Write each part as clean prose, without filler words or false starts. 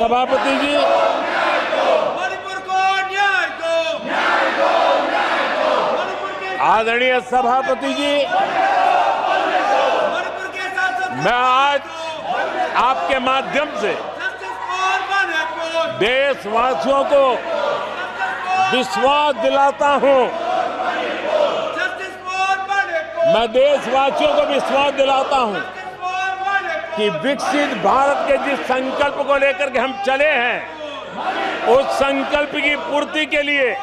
सभापति जी, मणिपुर को न्याय दो, आदरणीय सभापति जी, मणिपुर के सांसद मैं आज आपके माध्यम से जस्टिस फॉर मणिपुर, देशवासियों को विश्वास दिलाता हूं। जस्टिस फॉर मणिपुर, मैं देशवासियों को विश्वास दिलाता हूं जस्टिस फॉर मणिपुर, कि विकसित भारत के जिस संकल्प को लेकर के हम चले हैं, उस संकल्प की पूर्ति के लिए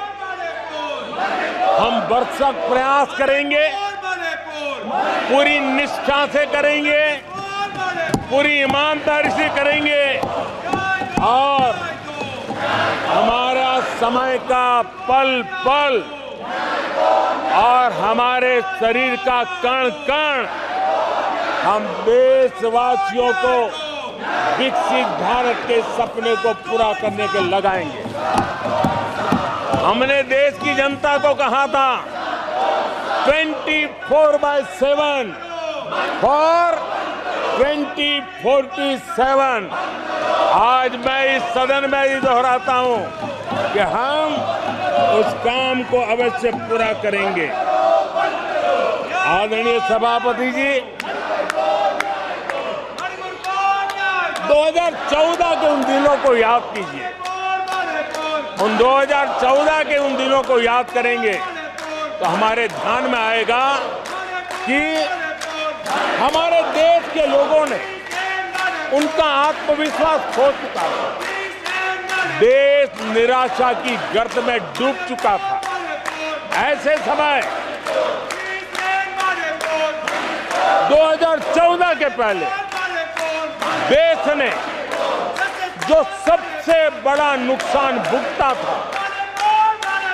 हम भरसक प्रयास करेंगे, पूरी निष्ठा से करेंगे, पूरी ईमानदारी से करेंगे और हमारा समय का पल पल और हमारे शरीर का कण कण हम देशवासियों को विकसित भारत के सपने को पूरा करने के लगाएंगे। हमने देश की जनता को कहा था 24/7 फॉर 2047। आज मैं इस सदन में ही दोहराता हूं कि हम उस काम को अवश्य पूरा करेंगे। आदरणीय सभापति जी, 2014 के उन दिनों को याद कीजिए। उन 2014 के उन दिनों को याद करेंगे तो हमारे ध्यान में आएगा कि हमारे देश के लोगों ने उनका आत्मविश्वास खो चुका था। देश निराशा की गर्त में डूब चुका था। ऐसे समय 2014 के पहले देश ने जो सबसे बड़ा नुकसान भुगता था,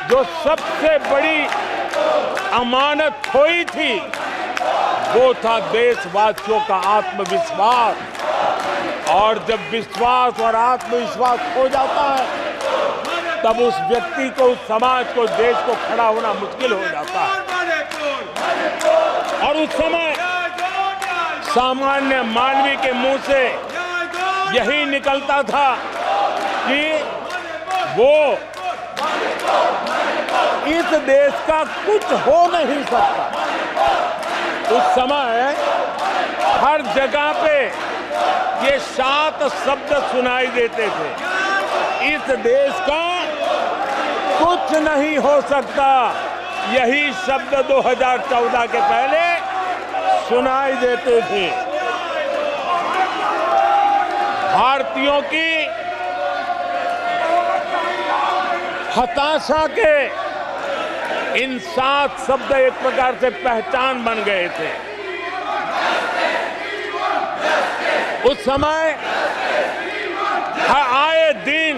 जो सबसे बड़ी अमानत खोई थी, वो था देशवासियों का आत्मविश्वास। और जब विश्वास और आत्मविश्वास खो जाता है तब उस व्यक्ति को, उस समाज को, देश को खड़ा होना मुश्किल हो जाता है। और उस समय सामान्य मानवी के मुंह से यही निकलता था कि वो इस देश का कुछ हो नहीं सकता। उस समय हर जगह पे ये 7 शब्द सुनाई देते थे, इस देश का कुछ नहीं हो सकता। यही शब्द 2014 के पहले सुनाई देते थे। भारतीयों की हताशा के इन 7 शब्द एक प्रकार से पहचान बन गए थे। उस समय आए दिन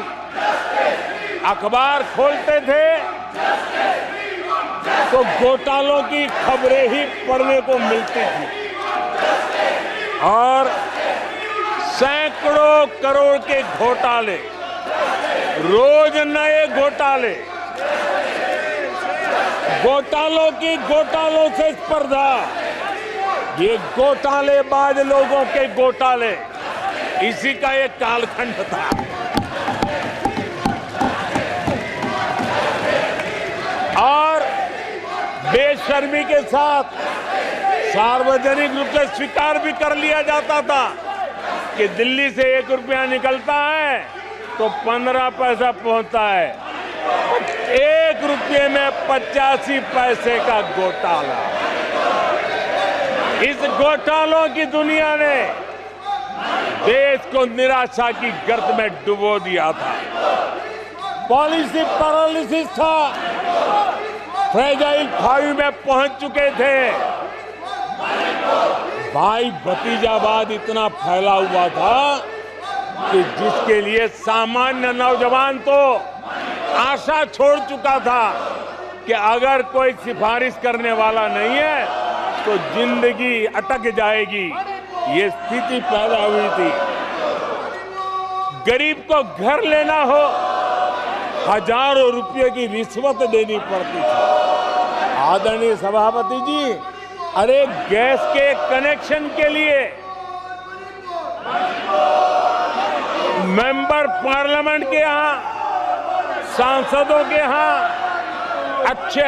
अखबार खोलते थे तो घोटालों की खबरें ही पढ़ने को मिलती थी और सैकड़ों करोड़ के घोटाले, रोज नए घोटाले, घोटालों से स्पर्धा, ये घोटालेबाज लोगों के घोटाले, इसी का एक कालखंड था। और बेशर्मी के साथ सार्वजनिक रूप से स्वीकार भी कर लिया जाता था कि दिल्ली से 1 रुपया निकलता है तो 15 पैसा पहुंचता है। 1 रुपये में 85 पैसे का घोटाला। इस घोटालों की दुनिया ने देश को निराशा की गर्त में डुबो दिया था। पॉलिसी पैरालिसिस था, फ्रेजाइल 5 में पहुंच चुके थे। भाई भतीजावाद इतना फैला हुआ था कि जिसके लिए सामान्य नौजवान तो आशा छोड़ चुका था कि अगर कोई सिफारिश करने वाला नहीं है तो जिंदगी अटक जाएगी। ये स्थिति पैदा हुई थी। गरीब को घर लेना हो, हजारों रुपये की रिश्वत देनी पड़ती थी। आदरणीय सभापति जी, अरे गैस के कनेक्शन के लिए मेंबर पार्लियामेंट के यहाँ, सांसदों के यहाँ अच्छे